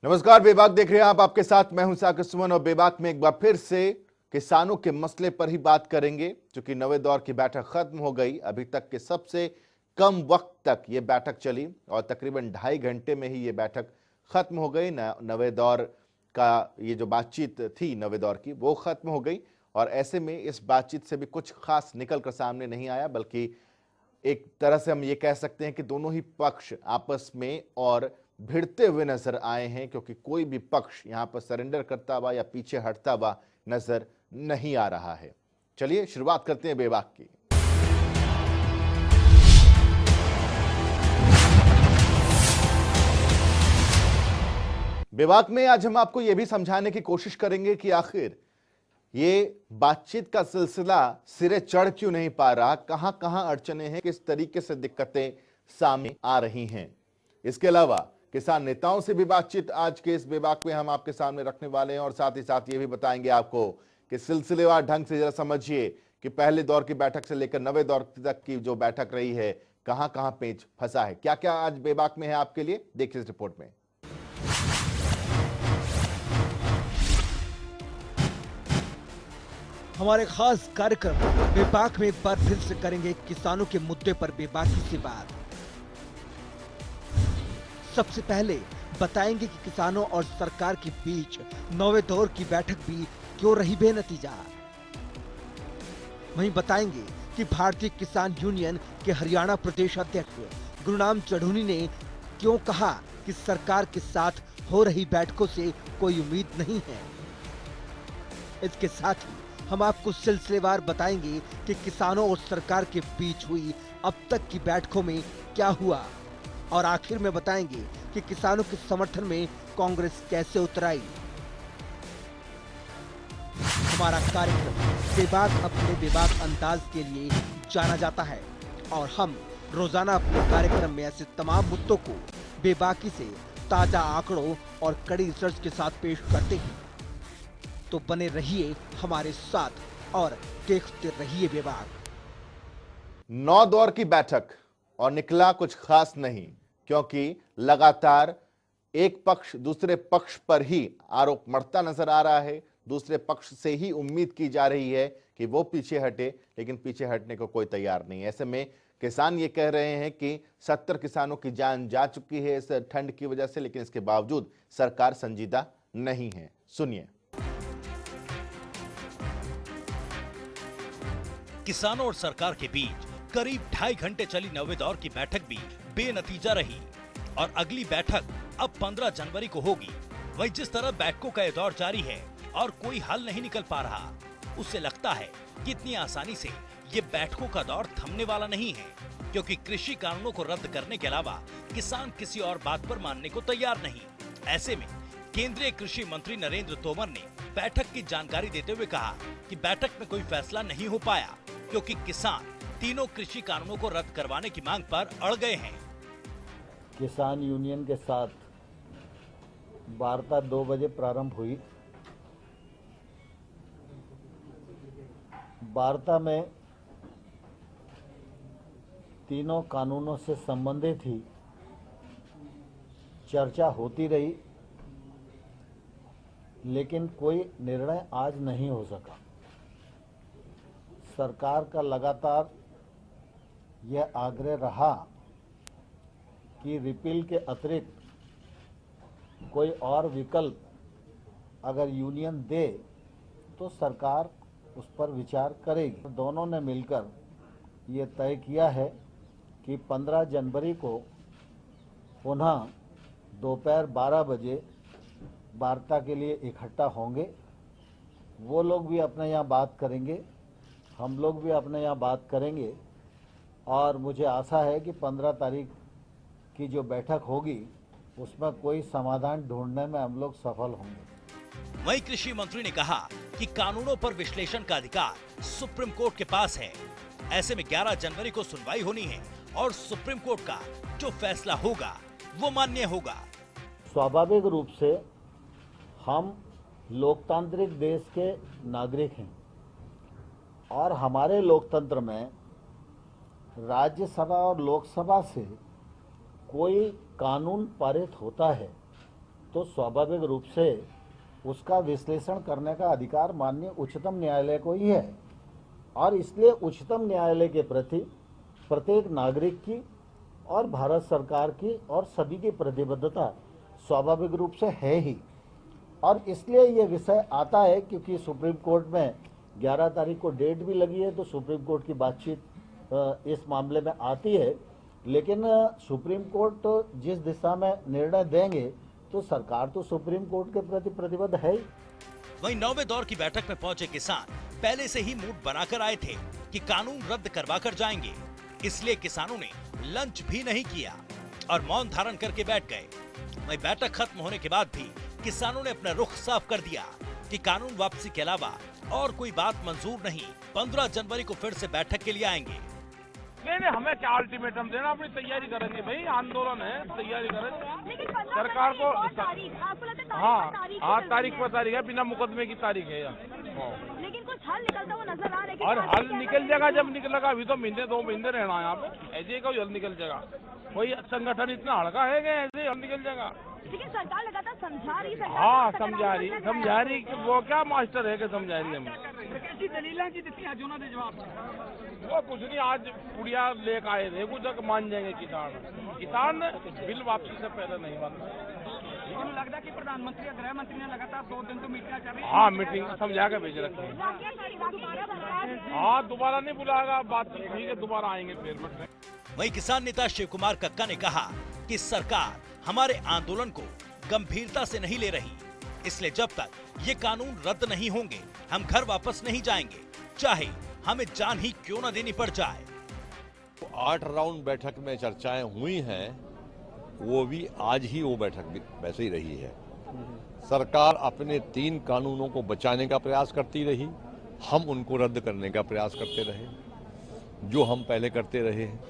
नमस्कार, बेबाक देख रहे हैं आप। आपके साथ मैं हूं साकिब सुमन और बेबाक में एक बार फिर से किसानों के मसले पर ही बात करेंगे। क्योंकि नवे दौर की बैठक खत्म हो गई। अभी तक के सबसे कम वक्त तक ये बैठक चली और तकरीबन 2.5 घंटे में ही ये बैठक खत्म हो गई। नवे दौर का ये जो बातचीत थी नवे दौर की, वो खत्म हो गई। और ऐसे में इस बातचीत से भी कुछ खास निकल कर सामने नहीं आया, बल्कि एक तरह से हम ये कह सकते हैं कि दोनों ही पक्ष आपस में और भिड़ते हुए नजर आए हैं। क्योंकि कोई भी पक्ष यहां पर सरेंडर करता हुआ या पीछे हटता हुआ नजर नहीं आ रहा है। चलिए शुरुआत करते हैं बेबाक की। बेबाक में आज हम आपको यह भी समझाने की कोशिश करेंगे कि आखिर ये बातचीत का सिलसिला सिरे चढ़ क्यों नहीं पा रहा, कहां कहां अड़चने हैं, किस तरीके से दिक्कतें सामने आ रही हैं। इसके अलावा किसान नेताओं से भी बातचीत आज के इस बेबाक में हम आपके सामने रखने वाले हैं। और साथ ही साथ ये भी बताएंगे आपको कि सिलसिलेवार ढंग से जरा समझिए कि पहले दौर की बैठक से लेकर नवे दौर तक की जो बैठक रही है, कहां कहां पेच फंसा है। क्या क्या आज बेबाक में है आपके लिए, देखिए इस रिपोर्ट में। हमारे खास कार्यक्रम बेबाक में एक बार फिर से करेंगे किसानों के मुद्दे पर बेबाकी से बात। सबसे पहले बताएंगे कि किसानों और सरकार के बीच नौवे दौर की बैठक भी क्यों रही बेनतीजा। वहीं बताएंगे कि भारतीय किसान यूनियन के हरियाणा प्रदेश अध्यक्ष गुरनाम चढ़ूनी ने क्यों कहा कि सरकार के साथ हो रही बैठकों से कोई उम्मीद नहीं है। इसके साथ ही हम आपको सिलसिलेवार बताएंगे कि किसानों और सरकार के बीच हुई अब तक की बैठकों में क्या हुआ। और आखिर में बताएंगे कि किसानों के समर्थन में कांग्रेस कैसे उतर आई। हमारा कार्यक्रम बेबाक अपने बेबाक अंदाज के लिए जाना जाता है और हम रोजाना अपने कार्यक्रम में ऐसे तमाम मुद्दों को बेबाकी से ताजा आंकड़ों और कड़ी रिसर्च के साथ पेश करते हैं। तो बने रहिए हमारे साथ और देखते रहिए बेबाक। 9 दौर की बैठक और निकला कुछ खास नहीं। क्योंकि लगातार एक पक्ष दूसरे पक्ष पर ही आरोप मढ़ता नजर आ रहा है। दूसरे पक्ष से ही उम्मीद की जा रही है कि वो पीछे हटे, लेकिन पीछे हटने को कोई तैयार नहीं। ऐसे में किसान ये कह रहे हैं कि 70 किसानों की जान जा चुकी है इस ठंड की वजह से, लेकिन इसके बावजूद सरकार संजीदा नहीं है। सुनिए। किसानों और सरकार के बीच करीब 2.5 घंटे चली नवे दौर की बैठक भी बेनतीजा रही और अगली बैठक अब 15 जनवरी को होगी। वहीं जिस तरह बैठकों का ये दौर जारी है और कोई हल नहीं निकल पा रहा, उससे लगता है कि इतनी आसानी से ये बैठकों का दौर थमने वाला नहीं है। क्योंकि कृषि कानूनों को रद्द करने के अलावा किसान किसी और बात पर मानने को तैयार नहीं। ऐसे में केंद्रीय कृषि मंत्री नरेंद्र तोमर ने बैठक की जानकारी देते हुए कहा कि बैठक में कोई फैसला नहीं हो पाया क्योंकि किसान तीनों कृषि कानूनों को रद्द करवाने की मांग पर अड़ गए हैं। किसान यूनियन के साथ वार्ता 2 बजे प्रारंभ हुई। वार्ता में तीनों कानूनों से संबंधित ही चर्चा होती रही, लेकिन कोई निर्णय आज नहीं हो सका। सरकार का लगातार यह आग्रह रहा कि रिपील के अतिरिक्त कोई और विकल्प अगर यूनियन दे तो सरकार उस पर विचार करेगी। दोनों ने मिलकर ये तय किया है कि 15 जनवरी को पुनः दोपहर 12 बजे वार्ता के लिए इकट्ठा होंगे। वो लोग भी अपने यहाँ बात करेंगे, हम लोग भी अपने यहाँ बात करेंगे और मुझे आशा है कि 15 तारीख की जो बैठक होगी उसमें कोई समाधान ढूंढने में हम लोग सफल होंगे। वहीं कृषि मंत्री ने कहा कि कानूनों पर विश्लेषण का अधिकार सुप्रीम कोर्ट के पास है। ऐसे में 11 जनवरी को सुनवाई होनी है और सुप्रीम कोर्ट का जो फैसला होगा वो मान्य होगा। स्वाभाविक रूप से हम लोकतांत्रिक देश के नागरिक हैं और हमारे लोकतंत्र में राज्यसभा और लोकसभा से कोई कानून पारित होता है तो स्वाभाविक रूप से उसका विश्लेषण करने का अधिकार माननीय उच्चतम न्यायालय को ही है और इसलिए उच्चतम न्यायालय के प्रति प्रत्येक नागरिक की और भारत सरकार की और सभी की प्रतिबद्धता स्वाभाविक रूप से है ही। और इसलिए ये विषय आता है क्योंकि सुप्रीम कोर्ट में 11 तारीख को डेट भी लगी है, तो सुप्रीम कोर्ट की बातचीत इस मामले में आती है। लेकिन सुप्रीम कोर्ट जिस दिशा में निर्णय देंगे तो सरकार तो सुप्रीम कोर्ट के प्रति प्रतिबद्ध है ही। वहीं 9वें दौर की बैठक में पहुंचे किसान पहले से ही मूड बनाकर आए थे कि कानून रद्द करवा कर जाएंगे, इसलिए किसानों ने लंच भी नहीं किया और मौन धारण करके बैठ गए। वहीं बैठक खत्म होने के बाद भी किसानों ने अपना रुख साफ कर दिया कि कानून वापसी के अलावा और कोई बात मंजूर नहीं। 15 जनवरी को फिर से बैठक के लिए आएंगे। नहीं, हमें क्या अल्टीमेटम देना, अपनी तैयारी करेंगे भाई, आंदोलन है, तैयारी करेंगे सरकार को। हाँ, तारीख पर तारीख है, बिना मुकदमे की तारीख है यार। लेकिन कुछ हल निकलता हुआ नजर आ रहा है। और हल निकल जाएगा जब निकलेगा, अभी तो महीने 2 महीने रहना है यहाँ पे, ऐसे का हल निकल जाएगा। कोई संगठन इतना हल्का है कि ऐसे हल निकल जाएगा। लेकिन सरकार लगातार समझा रही है। हाँ, समझा रही वो क्या मास्टर है कि समझा रही हम। वो कुछ नहीं, आज पुड़िया लेकर आए थे, कुछ मान जाएंगे किसान बिल वापसी से पहले नहीं मानते। लगता है कि प्रधानमंत्री और गृह मंत्री ने लगातार 2 दिन तो मीटिंग चल रही है। हाँ, मीटिंग समझा के भेज रखे हैं। हाँ, दोबारा नहीं बुलाएगा, बात ठीक है, दोबारा आएंगे फिर। वहीं किसान नेता शिव कुमार कक्का ने कहा कि सरकार हमारे आंदोलन को गंभीरता से नहीं ले रही, इसलिए जब तक ये कानून रद्द नहीं होंगे हम घर वापस नहीं जाएंगे, चाहे हमें जान ही क्यों न देनी पड़ जाए। 8 राउंड बैठक में चर्चाएं हुई हैं, वो भी आज ही वो बैठक भी वैसे ही रही है। सरकार अपने 3 कानूनों को बचाने का प्रयास करती रही, हम उनको रद्द करने का प्रयास करते रहे, जो हम पहले करते रहे हैं।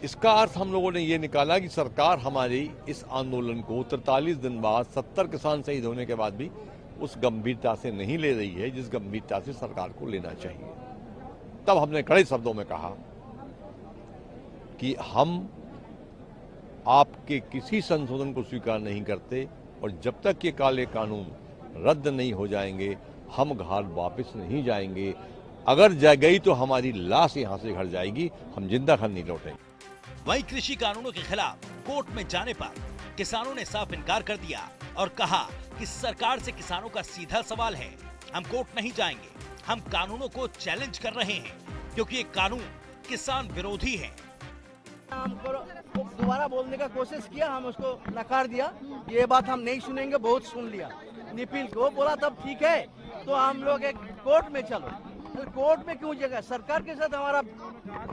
इसका अर्थ हम लोगों ने ये निकाला कि सरकार हमारी इस आंदोलन को 43 दिन बाद 70 किसान शहीद होने के बाद भी उस गंभीरता से नहीं ले रही है जिस गंभीरता से सरकार को लेना चाहिए। तब हमने कड़े शब्दों में कहा कि हम आपके किसी संशोधन को स्वीकार नहीं करते और जब तक ये काले कानून रद्द नहीं हो जाएंगे हम घर वापस नहीं जाएंगे। अगर जा गई तो हमारी लाश यहाँ से घर जाएगी, हम जिंदा घर नहीं लौटेंगे। वहीं कृषि कानूनों के खिलाफ कोर्ट में जाने पर किसानों ने साफ इनकार कर दिया और कहा कि सरकार से किसानों का सीधा सवाल है, हम कोर्ट नहीं जाएंगे, हम कानूनों को चैलेंज कर रहे हैं क्योंकि ये कानून किसान विरोधी है। हमको दोबारा बोलने का कोशिश किया, हम उसको नकार दिया, ये बात हम नहीं सुनेंगे, बहुत सुन लिया। निपिल को बोला तब ठीक है, तो हम लोग एक कोर्ट में चलो। कोर्ट में क्यों जगह? सरकार के साथ हमारा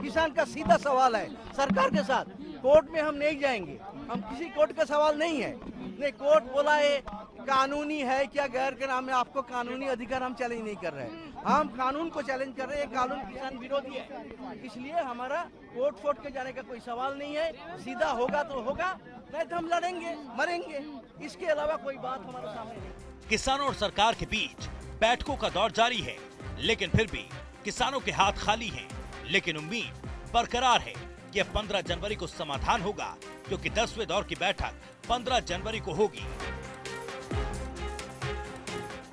किसान का सीधा सवाल है, सरकार के साथ कोर्ट में हम नहीं जाएंगे, हम किसी कोर्ट का सवाल नहीं है। नहीं, कोर्ट बोला है कानूनी है क्या गैर के नाम में, आपको कानूनी अधिकार हम चैलेंज नहीं कर रहे हैं, हम कानून को चैलेंज कर रहे हैं। कानून किसान विरोधी है, इसलिए हमारा कोर्ट फोर्ट के जाने का कोई सवाल नहीं है। सीधा होगा तो होगा, नहीं तो हम लड़ेंगे मरेंगे, इसके अलावा कोई बात हमारे सामने नहीं। किसानों और सरकार के बीच बैठकों का दौर जारी है, लेकिन फिर भी किसानों के हाथ खाली हैं। लेकिन उम्मीद बरकरार है कि अब 15 जनवरी को समाधान होगा, क्योंकि 10वें दौर की बैठक 15 जनवरी को होगी।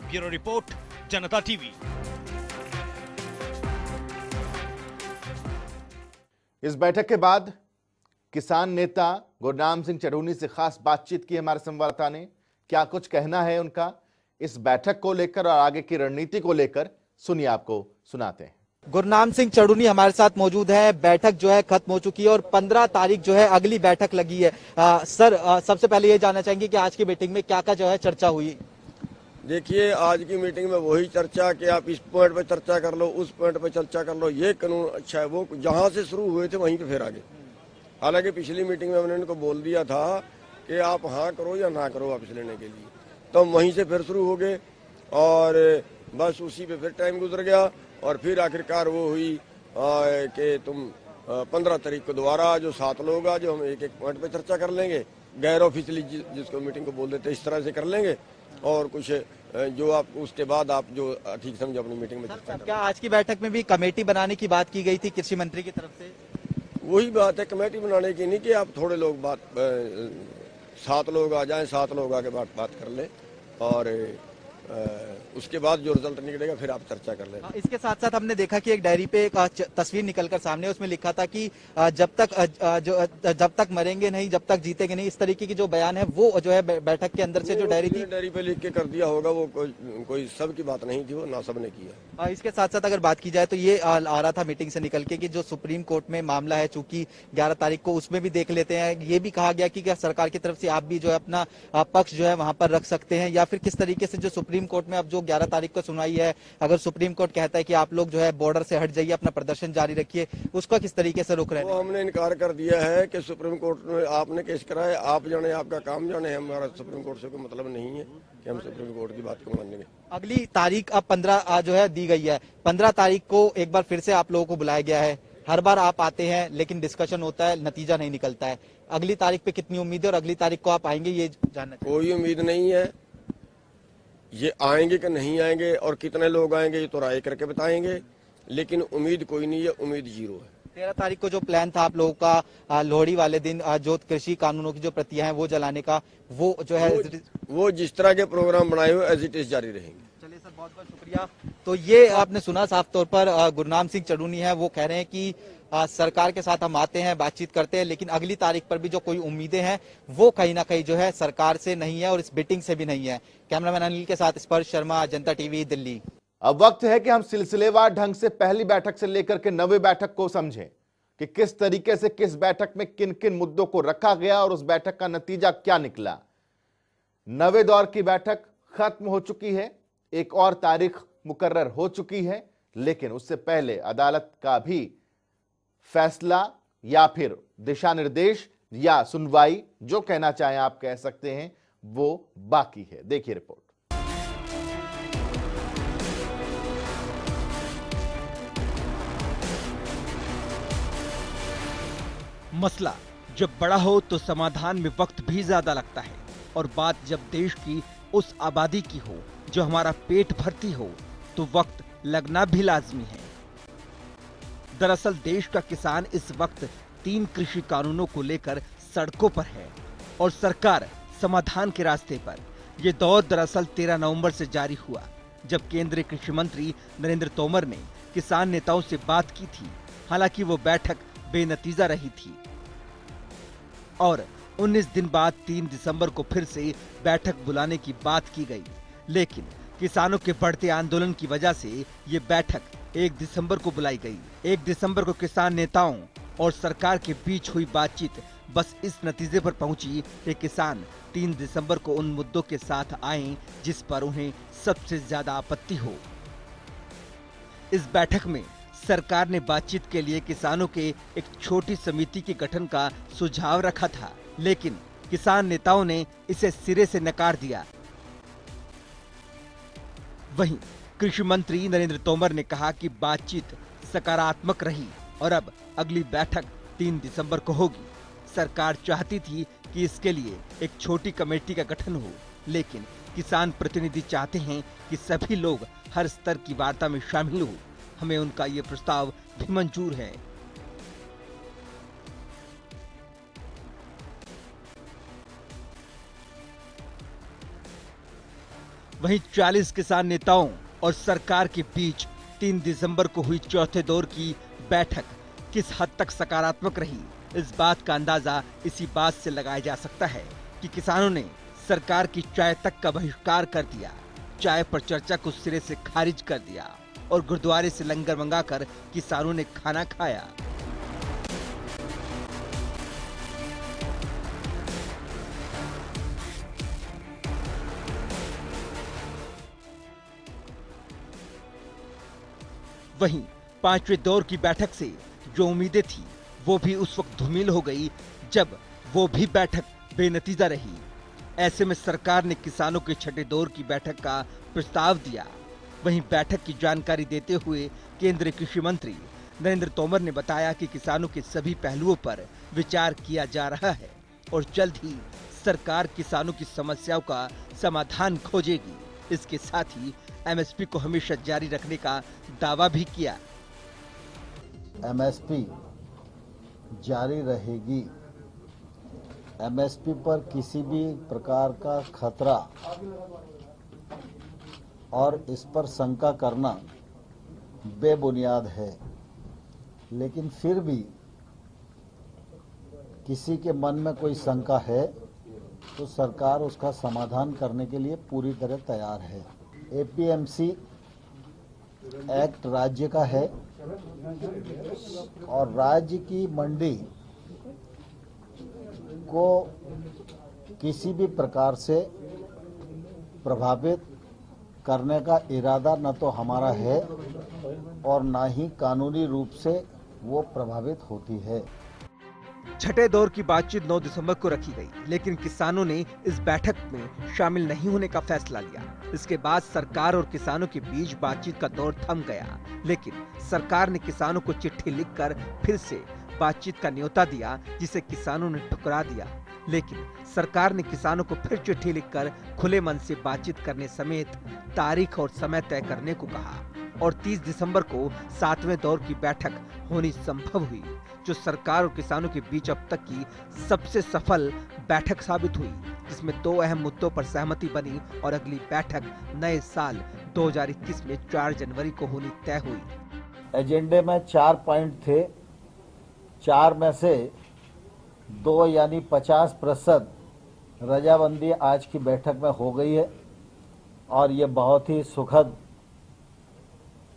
ब्यूरो रिपोर्ट, जनता टीवी। इस बैठक के बाद किसान नेता गुरनाम सिंह चढ़ूनी से खास बातचीत की हमारे संवाददाता ने। क्या कुछ कहना है उनका इस बैठक को लेकर और आगे की रणनीति को लेकर, सुनिए, आपको सुनाते हैं। गुरनाम सिंह चढ़ूनी हमारे साथ मौजूद है। बैठक जो है खत्म हो चुकी है और 15 तारीख जो है अगली बैठक लगी है। सर, सबसे पहले ये जानना चाहेंगे कि आज की मीटिंग में क्या क्या जो है चर्चा हुई? देखिए, आज की मीटिंग में वही चर्चा कि आप इस पॉइंट पे चर्चा कर लो, उस पॉइंट पे चर्चा कर लो, ये कानून अच्छा है, वो जहाँ से शुरू हुए थे वहीं पे फिर आगे। हालांकि पिछली मीटिंग में हमने इनको बोल दिया था कि आप हाँ करो या ना करो वापस लेने के लिए, तो वहीं से फिर शुरू हो गए और बस उसी पे फिर टाइम गुजर गया और फिर आखिरकार वो हुई कि तुम 15 तारीख को दोबारा जो 7 लोग आ, जो हम एक एक पॉइंट पे चर्चा कर लेंगे, गैर ऑफिशियली जिसको मीटिंग को बोल देते इस तरह से कर लेंगे और कुछ जो आप उसके बाद आप जो ठीक समझो अपनी मीटिंग में चर्चा करें। क्या आज की बैठक में भी कमेटी बनाने की बात की गई थी कृषि मंत्री की तरफ से? वही बात है, कमेटी बनाने की नहीं कि आप थोड़े लोग बात 7 लोग आ जाएं, 7 लोग आके बात कर लें और उसके बाद जो रिजल्ट निकलेगा फिर आप चर्चा कर लें। इसके साथ साथ हमने देखा कि एक डायरी पे एक तस्वीर निकलकर सामने, उसमें लिखा था कि जब तक मरेंगे नहीं, जब तक जीतेंगे नहीं, इस तरीके की जो बयान है वो जो है बैठक के अंदर से जो डायरी थी, डायरी पे लिख के कर दिया होगा, वो कोई सब की बात नहीं थी, वो ना सब ने किया। इसके साथ साथ अगर बात की जाए तो ये आ रहा था मीटिंग से निकल के कि जो सुप्रीम कोर्ट में मामला है, चूंकि 11 तारीख को, उसमें भी देख लेते हैं। ये भी कहा गया कि क्या सरकार की तरफ से आप भी जो है अपना पक्ष जो है वहां पर रख सकते हैं, या फिर किस तरीके से जो सुप्रीम कोर्ट में अब जो 11 तारीख को सुनवाई है, अगर सुप्रीम कोर्ट कहता है कि आप लोग जो है बॉर्डर से हट जाइए, अपना प्रदर्शन जारी रखिए, उसका किस तरीके से रुख रहे हैं? वो हमने इनकार कर दिया है कि सुप्रीम कोर्ट में आपने केस कराया, आप जाने, आपका काम जाने, हमारा सुप्रीम कोर्ट से कोई मतलब नहीं है कि हम सुप्रीम कोर्ट की बात को मानेंगे। अगली तारीख अब 15 जो है दी गई है, 15 तारीख को एक बार फिर से आप लोगों को बुलाया गया है। हर बार आप आते हैं लेकिन डिस्कशन होता है, नतीजा नहीं निकलता है। अगली तारीख पे कितनी उम्मीद है और अगली तारीख को आप आएंगे, ये जानना? कोई उम्मीद नहीं है, ये आएंगे कि नहीं आएंगे और कितने लोग आएंगे ये तो राय करके बताएंगे, लेकिन उम्मीद कोई नहीं है, उम्मीद 0 है। 13 तारीख को जो प्लान था आप लोगों का लोहड़ी वाले दिन जो कृषि कानूनों की जो प्रतियां हैं वो जलाने का, वो जो है वो जिस तरह के प्रोग्राम बनाए हुए एज इट इज जारी रहेंगे। चलिए सर, बहुत बहुत शुक्रिया। तो ये आपने सुना साफ तौर पर गुरनाम सिंह चढ़ूनी है, वो कह रहे हैं कि सरकार के साथ हम आते हैं, बातचीत करते हैं, लेकिन अगली तारीख पर भी जो कोई उम्मीदें हैं वो कहीं ना कहीं जो है सरकार से नहीं है और इस मीटिंग से भी नहीं है। कैमरामैन अनिल के साथ स्पर्श शर्मा, जनता टीवी, दिल्ली। अब वक्त है कि हम सिलसिलेवार ढंग से पहली बैठक से लेकर के 9वीं बैठक को समझें कि किस तरीके से किस बैठक में किन किन मुद्दों को रखा गया और उस बैठक का नतीजा क्या निकला। 9वें दौर की बैठक खत्म हो चुकी है, एक और तारीख मुकर्रर हो चुकी है, लेकिन उससे पहले अदालत का भी फैसला या फिर दिशा निर्देश या सुनवाई, जो कहना चाहें आप कह सकते हैं, वो बाकी है। देखिए रिपोर्ट। मसला जब बड़ा हो तो समाधान में वक्त भी ज्यादा लगता है, और बात जब देश की उस आबादी की हो जो हमारा पेट भरती हो, तो वक्त लगना भी लाजमी है। दरअसल देश का किसान इस वक्त 3 कृषि कानूनों को लेकर सड़कों पर है और सरकार समाधान के रास्ते पर। यह दौर दरअसल 13 नवंबर से जारी हुआ, जब केंद्रीय कृषि मंत्री नरेंद्र तोमर ने किसान नेताओं से बात की थी। हालांकि वो बैठक बेनतीजा रही थी और 19 दिन बाद 3 दिसंबर को फिर से बैठक बुलाने की बात की गई, लेकिन किसानों के बढ़ते आंदोलन की वजह से ये बैठक 1 दिसंबर को बुलाई गई। 1 दिसंबर को किसान नेताओं और सरकार के बीच हुई बातचीत बस इस नतीजे पर पहुंची कि किसान 3 दिसंबर को उन मुद्दों के साथ आए जिस पर उन्हें सबसे ज्यादा आपत्ति हो। इस बैठक में सरकार ने बातचीत के लिए किसानों के एक छोटी समिति के गठन का सुझाव रखा था, लेकिन किसान नेताओं ने इसे सिरे से नकार दिया। वहीं कृषि मंत्री नरेंद्र तोमर ने कहा कि बातचीत सकारात्मक रही और अब अगली बैठक 3 दिसंबर को होगी। सरकार चाहती थी कि इसके लिए एक छोटी कमेटी का गठन हो, लेकिन किसान प्रतिनिधि चाहते हैं कि सभी लोग हर स्तर की वार्ता में शामिल हो। हमें उनका ये प्रस्ताव भी मंजूर है। वहीं 40 किसान नेताओं और सरकार के बीच 3 दिसंबर को हुई चौथे दौर की बैठक किस हद तक सकारात्मक रही, इस बात का अंदाजा इसी बात से लगाया जा सकता है कि किसानों ने सरकार की चाय तक का बहिष्कार कर दिया, चाय पर चर्चा को सिरे से खारिज कर दिया और गुरुद्वारे से लंगर मंगाकर किसानों ने खाना खाया। वहीं 5वें दौर की बैठक से जो उम्मीदें थी वो भी उस वक्त धूमिल हो गई जब वो भी बैठक बेनतीजा रही। ऐसे में सरकार ने किसानों के 6ठे दौर की बैठक का प्रस्ताव दिया। वहीं बैठक की जानकारी देते हुए केंद्रीय कृषि मंत्री नरेंद्र तोमर ने बताया कि किसानों के सभी पहलुओं पर विचार किया जा रहा है और जल्द ही सरकार किसानों की समस्याओं का समाधान खोजेगी। इसके साथ ही एमएसपी को हमेशा जारी रखने का दावा भी किया। एमएसपी जारी रहेगी, एमएसपी पर किसी भी प्रकार का खतरा और इस पर शंका करना बेबुनियाद है, लेकिन फिर भी किसी के मन में कोई शंका है तो सरकार उसका समाधान करने के लिए पूरी तरह तैयार है। एपीएमसी एक्ट राज्य का है और राज्य की मंडी को किसी भी प्रकार से प्रभावित करने का इरादा न तो हमारा है और न ही कानूनी रूप से वो प्रभावित होती है। छठे दौर की बातचीत 9 दिसंबर को रखी गई, लेकिन किसानों ने इस बैठक में शामिल नहीं होने का फैसला लिया। इसके बाद सरकार और किसानों के बीच बातचीत का दौर थम गया, लेकिन सरकार ने किसानों को चिट्ठी लिखकर फिर से बातचीत का न्योता दिया, जिसे किसानों ने ठुकरा दिया। लेकिन सरकार ने किसानों को फिर चिट्ठी लिखकर खुले मन से बातचीत करने समेत तारीख और समय तय करने को कहा और 30 दिसंबर को 7वें दौर की बैठक होनी संभव हुई, जो सरकार और किसानों के बीच अब तक की सबसे सफल बैठक साबित हुई, जिसमें 2 अहम मुद्दों पर सहमति बनी और अगली बैठक नए साल 2021 में 4 जनवरी को होनी तय हुई। एजेंडे में 4 पॉइंट थे, 4 में से 2 यानी 50% रजाबंदी आज की बैठक में हो गई है और ये बहुत ही सुखद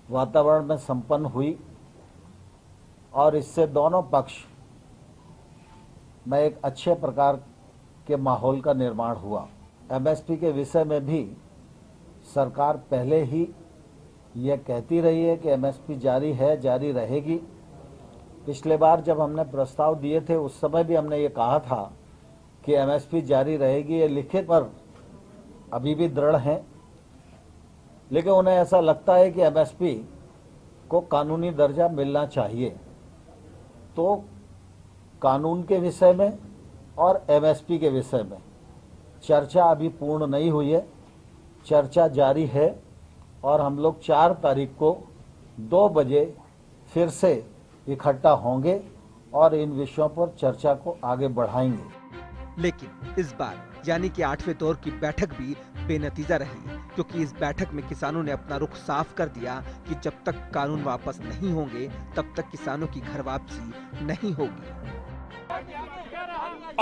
वातावरण में संपन्न हुई और इससे दोनों पक्ष में एक अच्छे प्रकार के माहौल का निर्माण हुआ। एमएसपी के विषय में भी सरकार पहले ही यह कहती रही है कि एमएसपी जारी है, जारी रहेगी। पिछले बार जब हमने प्रस्ताव दिए थे उस समय भी हमने ये कहा था कि एमएसपी जारी रहेगी। ये लिखित पर अभी भी दृढ़ हैं, लेकिन उन्हें ऐसा लगता है कि एमएसपी को कानूनी दर्जा मिलना चाहिए। तो कानून के विषय में और एमएसपी के विषय में चर्चा अभी पूर्ण नहीं हुई है, चर्चा जारी है और हम लोग 4 तारीख को 2 बजे फिर से इकट्ठा होंगे और इन विषयों पर चर्चा को आगे बढ़ाएंगे। लेकिन इस बार यानी कि 8वें दौर की बैठक भी बेनतीजा रही, क्योंकि इस बैठक में किसानों ने अपना रुख साफ कर दिया कि जब तक कानून वापस नहीं होंगे तब तक किसानों की घर वापसी नहीं होगी।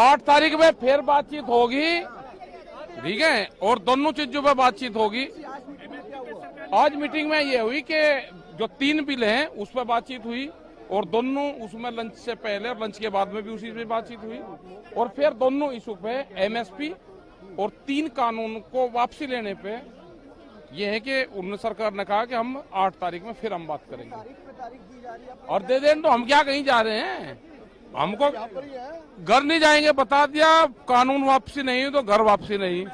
8 तारीख में फिर बातचीत होगी, ठीक है, और दोनों चीजों पे बातचीत होगी। आज मीटिंग में ये हुई कि जो 3 बिल हैं उस पर बातचीत हुई और दोनों उसमें लंच से पहले और लंच के बाद में भी उसी में बातचीत हुई और फिर दोनों इशू पे एमएसपी और 3 कानून को वापसी लेने पे ये है कि उन्होंने सरकार ने कहा कि हम 8 तारीख में फिर हम बात करेंगे और दे दें। तो हम क्या कहीं जा रहे हैं, हमको घर नहीं जाएंगे, बता दिया। कानून वापसी नहीं तो घर वापसी नहीं।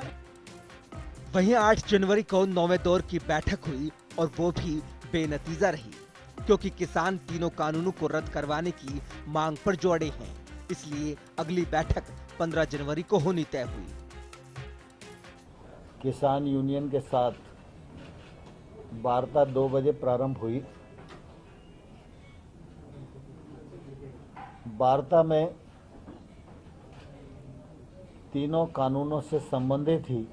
वहीं 8 जनवरी को 9वें दौर की बैठक हुई और वो भी बेनतीजा रही, क्योंकि किसान तीनों कानूनों को रद्द करवाने की मांग पर जो अड़े हैं, इसलिए अगली बैठक 15 जनवरी को होनी तय हुई। किसान यूनियन के साथ वार्ता 2 बजे प्रारंभ हुई। वार्ता में तीनों कानूनों से संबंधित ही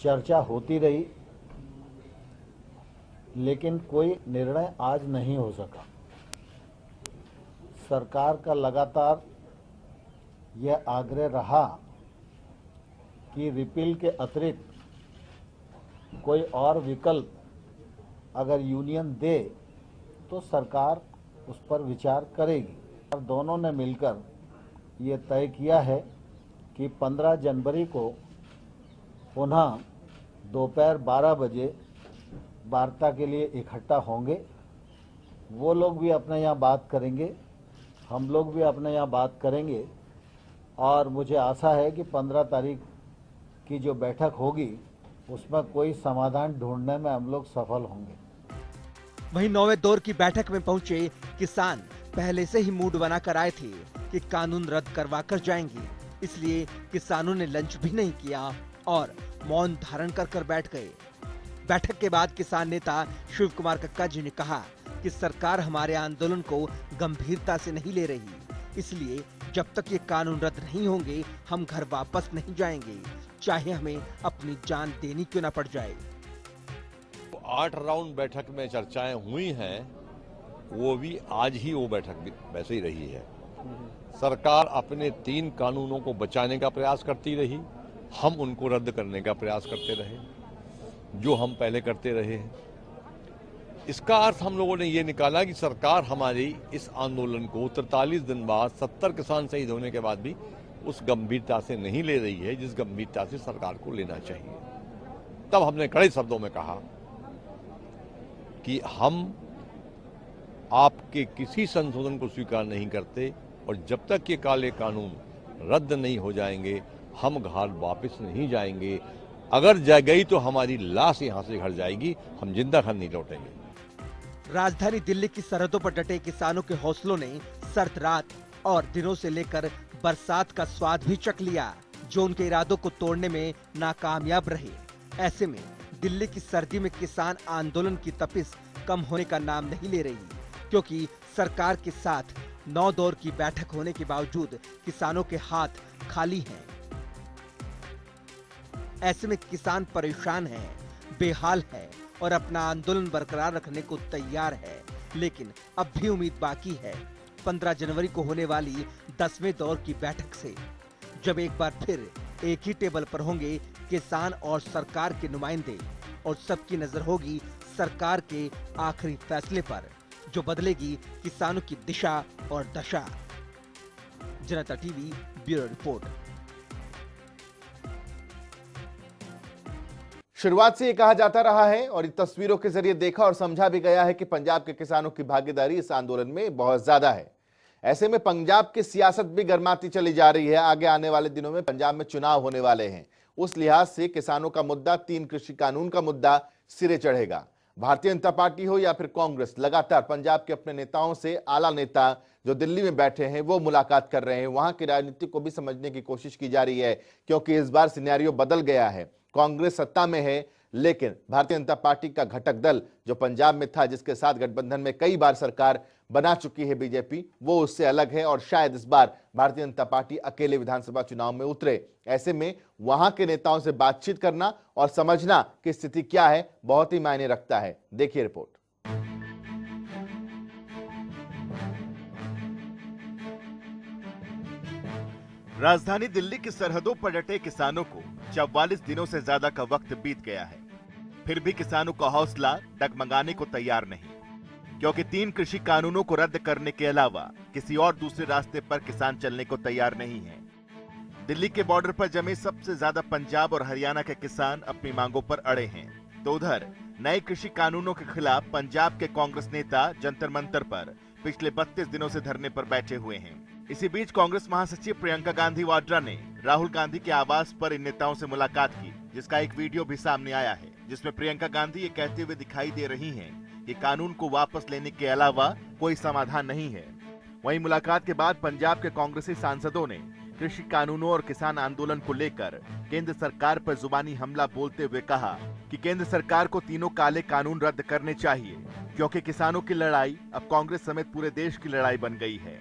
चर्चा होती रही, लेकिन कोई निर्णय आज नहीं हो सका। सरकार का लगातार यह आग्रह रहा कि रिपील के अतिरिक्त कोई और विकल्प अगर यूनियन दे तो सरकार उस पर विचार करेगी। और दोनों ने मिलकर ये तय किया है कि 15 जनवरी को पुनः दोपहर 12 बजे वार्ता के लिए इकट्ठा होंगे। वो लोग भी अपने यहाँ बात करेंगे, हम लोग भी अपने यहाँ बात करेंगे और मुझे आशा है कि 15 तारीख की जो बैठक होगी उसमें कोई समाधान ढूंढने में हम लोग सफल होंगे। वहीं 9वें दौर की बैठक में पहुंचे किसान पहले से ही मूड बनाकर आए थे कि कानून रद्द करवा कर जाएंगे, इसलिए किसानों ने लंच भी नहीं किया और मौन धारण कर बैठ गए। बैठक के बाद किसान नेता शिव कुमार कक्का जी ने कहा कि सरकार हमारे आंदोलन को गंभीरता से नहीं ले रही, इसलिए जब तक ये कानून रद्द नहीं होंगे हम घर वापस नहीं जाएंगे, चाहे हमें अपनी जान देनी क्यों न पड़ जाए। 8 राउंड बैठक में चर्चाएं हुई हैं, वो भी आज ही वो बैठक भी वैसे ही रही है। सरकार अपने 3 कानूनों को बचाने का प्रयास करती रही, हम उनको रद्द करने का प्रयास करते रहे, जो हम पहले करते रहे हैं। इसका अर्थ हम लोगों ने ये निकाला कि सरकार हमारी इस आंदोलन को 43 दिन बाद 70 किसान शहीद होने के बाद भी उस गंभीरता से नहीं ले रही है जिस गंभीरता से सरकार को लेना चाहिए। तब हमने कड़े शब्दों में कहा कि हम आपके किसी संशोधन को स्वीकार नहीं करते और जब तक ये काले कानून रद्द नहीं हो जाएंगे हम घर वापस नहीं जाएंगे। अगर जा गई तो हमारी लाश यहां से घर जाएगी, हम जिंदा घर नहीं लौटेंगे। राजधानी दिल्ली की सरहदों पर डटे किसानों के हौसलों ने सर्द रात और दिनों से लेकर बरसात का स्वाद भी चख लिया, जो उनके इरादों को तोड़ने में नाकामयाब रहे। ऐसे में दिल्ली की सर्दी में किसान आंदोलन की तपिश कम होने का नाम नहीं ले रही, क्योंकि सरकार के साथ 9 दौर की बैठक होने के बावजूद किसानों के हाथ खाली हैं। ऐसे में किसान परेशान है, बेहाल है और अपना आंदोलन बरकरार रखने को तैयार है, लेकिन अब भी उम्मीद बाकी है 15 जनवरी को होने वाली 10वें दौर की बैठक से, जब एक बार फिर एक ही टेबल पर होंगे किसान और सरकार के नुमाइंदे और सबकी नजर होगी सरकार के आखिरी फैसले पर, जो बदलेगी किसानों की दिशा और दशा। जनता टीवी ब्यूरो रिपोर्ट। शुरुआत से ये कहा जाता रहा है और इन तस्वीरों के जरिए देखा और समझा भी गया है कि पंजाब के किसानों की भागीदारी इस आंदोलन में बहुत ज्यादा है। ऐसे में पंजाब की सियासत भी गर्माती चली जा रही है। आगे आने वाले दिनों में पंजाब में चुनाव होने वाले हैं, उस लिहाज से किसानों का मुद्दा, 3 कृषि कानून का मुद्दा सिरे चढ़ेगा। भारतीय जनता पार्टी हो या फिर कांग्रेस, लगातार पंजाब के अपने नेताओं से आला नेता जो दिल्ली में बैठे हैं वो मुलाकात कर रहे हैं। वहां की राजनीति को भी समझने की कोशिश की जा रही है, क्योंकि इस बार सिनेरियो बदल गया है। कांग्रेस सत्ता में है, लेकिन भारतीय जनता पार्टी का घटक दल जो पंजाब में था, जिसके साथ गठबंधन में कई बार सरकार बना चुकी है बीजेपी, वो उससे अलग है और शायद इस बार भारतीय जनता पार्टी अकेले विधानसभा चुनाव में उतरे। ऐसे में वहां के नेताओं से बातचीत करना और समझना कि स्थिति क्या है बहुत ही मायने रखता है। देखिए रिपोर्ट। राजधानी दिल्ली की सरहदों पर डटे किसानों को 44 दिनों से ज्यादा का वक्त बीत गया है, फिर भी किसानों का हौसला डगमगाने को तैयार नहीं, क्योंकि 3 कृषि कानूनों को रद्द करने के अलावा किसी और दूसरे रास्ते पर किसान चलने को तैयार नहीं है। दिल्ली के बॉर्डर पर जमे सबसे ज्यादा पंजाब और हरियाणा के किसान अपनी मांगों पर अड़े हैं, तो उधर नए कृषि कानूनों के खिलाफ पंजाब के कांग्रेस नेता जंतर मंतर पर पिछले 32 दिनों से धरने पर बैठे हुए हैं। इसी बीच कांग्रेस महासचिव प्रियंका गांधी वाड्रा ने राहुल गांधी के आवास पर इन नेताओं से मुलाकात की, जिसका एक वीडियो भी सामने आया है, जिसमें प्रियंका गांधी ये कहते हुए दिखाई दे रही हैं कि कानून को वापस लेने के अलावा कोई समाधान नहीं है। वहीं मुलाकात के बाद पंजाब के कांग्रेसी सांसदों ने कृषि कानूनों और किसान आंदोलन को लेकर केंद्र सरकार पर जुबानी हमला बोलते हुए कहा कि केंद्र सरकार को तीनों काले कानून रद्द करने चाहिए, क्योंकि किसानों की लड़ाई अब कांग्रेस समेत पूरे देश की लड़ाई बन गई है।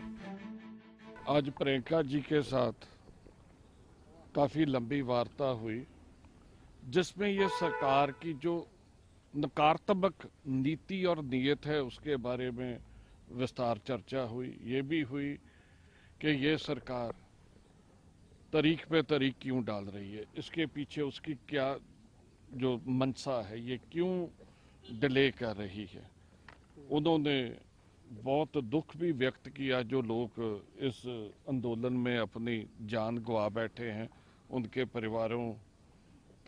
आज प्रियंका जी के साथ काफ़ी लंबी वार्ता हुई, जिसमें ये सरकार की जो नकारात्मक नीति और नीयत है उसके बारे में विस्तार चर्चा हुई। ये भी हुई कि ये सरकार तारीख पे तारीख क्यों डाल रही है, इसके पीछे उसकी क्या जो मंशा है, ये क्यों डिले कर रही है। उन्होंने बहुत दुख भी व्यक्त किया जो लोग इस आंदोलन में अपनी जान गंवा बैठे हैं, उनके परिवारों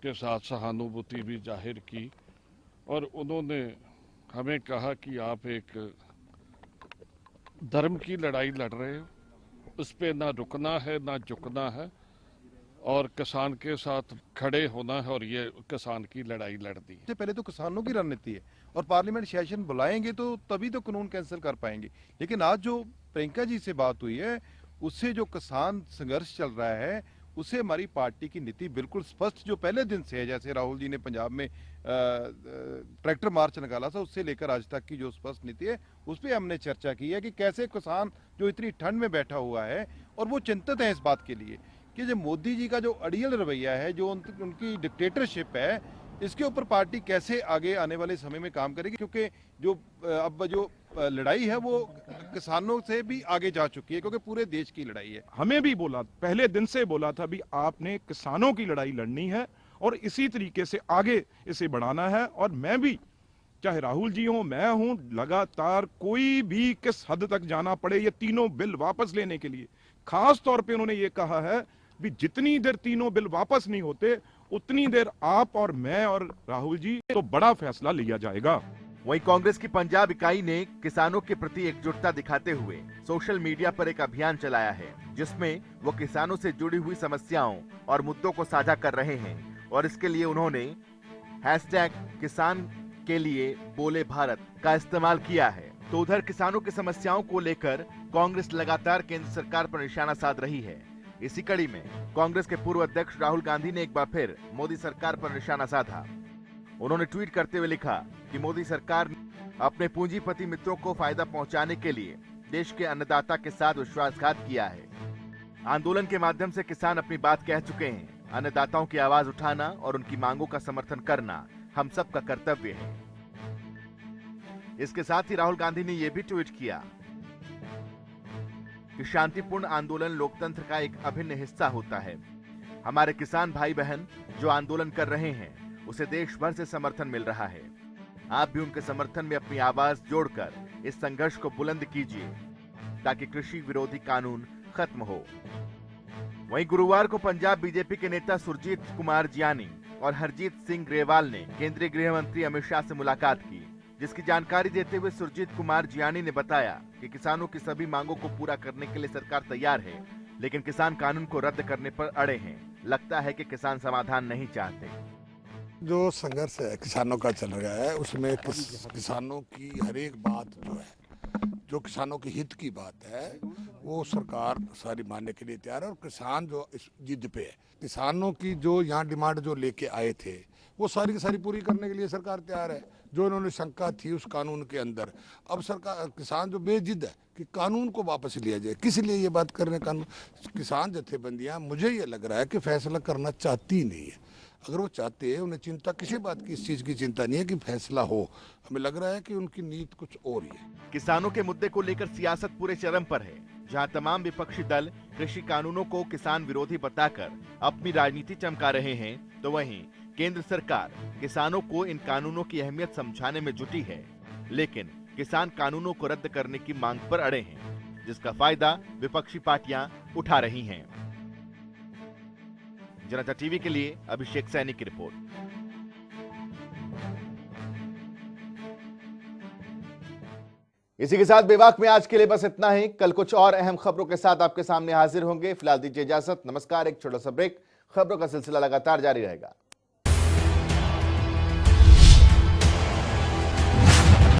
के साथ सहानुभूति भी जाहिर की, और उन्होंने हमें कहा कि आप एक धर्म की लड़ाई लड़ रहे हो, उस पर ना रुकना है ना झुकना है, और किसान के साथ खड़े होना है, और ये किसान की लड़ाई लड़ती है। पहले तो किसानों की रणनीति है और पार्लियामेंट सेशन बुलाएंगे तो तभी तो कानून कैंसिल कर पाएंगे। लेकिन आज जो प्रियंका जी से बात हुई है, उससे जो किसान संघर्ष चल रहा है, उससे हमारी पार्टी की नीति बिल्कुल स्पष्ट जो पहले दिन से है, जैसे राहुल जी ने पंजाब में ट्रैक्टर मार्च निकाला था, उससे लेकर आज तक की जो स्पष्ट नीति है, उस पर हमने चर्चा की है कि कैसे किसान जो इतनी ठंड में बैठा हुआ है और वो चिंतित हैं इस बात के लिए कि जो मोदी जी का जो अड़ियल रवैया है, जो उनकी डिक्टेटरशिप है, इसके ऊपर पार्टी कैसे आगे आने वाले समय में काम करेगी, क्योंकि जो अब जो लड़ाई है वो किसानों से भी आगे जा चुकी है, क्योंकि पूरे देश की लड़ाई है। हमें भी बोला, पहले दिन से बोला था भी आपने किसानों की लड़ाई लड़नी है और इसी तरीके से आगे इसे बढ़ाना है। और मैं भी, चाहे राहुल जी हो, मैं हूं, लगातार कोई भी किस हद तक जाना पड़े ये तीनों बिल वापस लेने के लिए। खास तौर पे उन्होंने ये कहा है भी जितनी देर तीनों बिल वापस नहीं होते उतनी देर आप और मैं और राहुल जी तो बड़ा फैसला लिया जाएगा। वहीं कांग्रेस की पंजाब इकाई ने किसानों के प्रति एकजुटता दिखाते हुए सोशल मीडिया पर एक अभियान चलाया है, जिसमें वो किसानों से जुड़ी हुई समस्याओं और मुद्दों को साझा कर रहे हैं। और इसके लिए उन्होंने #किसान के लिए बोले भारत का इस्तेमाल किया है। तो उधर किसानों की समस्याओं को लेकर कांग्रेस लगातार केंद्र सरकार पर निशाना साध रही है। इसी कड़ी में कांग्रेस के पूर्व अध्यक्ष राहुल गांधी ने एक बार फिर मोदी सरकार पर निशाना साधा। उन्होंने ट्वीट करते हुए लिखा कि मोदी सरकार ने अपने पूंजीपति मित्रों को फायदा पहुंचाने के लिए देश के अन्नदाता के साथ विश्वासघात किया है। आंदोलन के माध्यम से किसान अपनी बात कह चुके हैं। अन्नदाताओं की आवाज उठाना और उनकी मांगों का समर्थन करना हम सबका कर्तव्य है। इसके साथ ही राहुल गांधी ने यह भी ट्वीट किया कि शांतिपूर्ण आंदोलन लोकतंत्र का एक अभिन्न हिस्सा होता है। हमारे किसान भाई बहन जो आंदोलन कर रहे हैं उसे देश भर से समर्थन मिल रहा है। आप भी उनके समर्थन में अपनी आवाज जोड़कर इस संघर्ष को बुलंद कीजिए ताकि कृषि विरोधी कानून खत्म हो। वहीं गुरुवार को पंजाब बीजेपी के नेता सुरजीत कुमार जियानी और हरजीत सिंह ग्रेवाल ने केंद्रीय गृह मंत्री अमित शाह से मुलाकात की, जिसकी जानकारी देते हुए सुरजीत कुमार जियानी ने बताया कि किसानों की सभी मांगों को पूरा करने के लिए सरकार तैयार है, लेकिन किसान कानून को रद्द करने पर अड़े हैं। लगता है कि किसान समाधान नहीं चाहते। जो संघर्ष है किसानों का चल रहा है उसमें किसानों की हर एक बात जो है, जो किसानों के हित की बात है, वो सरकार सारी मानने के लिए तैयार है। और किसान जो इस जिद पे है, किसानों की जो यहाँ डिमांड जो लेके आए थे वो सारी की सारी पूरी करने के लिए सरकार तैयार है। जो इन्होंने शंका थी उस कानून के अंदर, अब सरकार किसान जो बेजिद है कि कानून को वापस लिया जाए। किस लिए ये बात कर रहे हैं? कानून किसान जथेबंदियां, मुझे ये लग रहा है कि फैसला करना चाहती नहीं है। अगर वो चाहते हैं, उन्हें चिंता किसी बात की, इस चीज की चिंता नहीं है कि फैसला हो। हमें लग रहा है कि उनकी नीति कुछ और ही है। किसानों के मुद्दे को लेकर सियासत पूरे चरम पर है। जहां तमाम विपक्षी दल कृषि कानूनों को किसान विरोधी बताकर अपनी राजनीति चमका रहे हैं, तो वहीं केंद्र सरकार किसानों को इन कानूनों की अहमियत समझाने में जुटी है, लेकिन किसान कानूनों को रद्द करने की मांग पर अड़े हैं, जिसका फायदा विपक्षी पार्टियां उठा रही हैं। जनता टीवी के लिए अभिषेक सैनी की रिपोर्ट। इसी के साथ बेबाक में आज के लिए बस इतना ही। कल कुछ और अहम खबरों के साथ आपके सामने हाजिर होंगे। फिलहाल दीजिए इजाजत। नमस्कार। एक छोटा सा ब्रेक, खबरों का सिलसिला लगातार जारी रहेगा।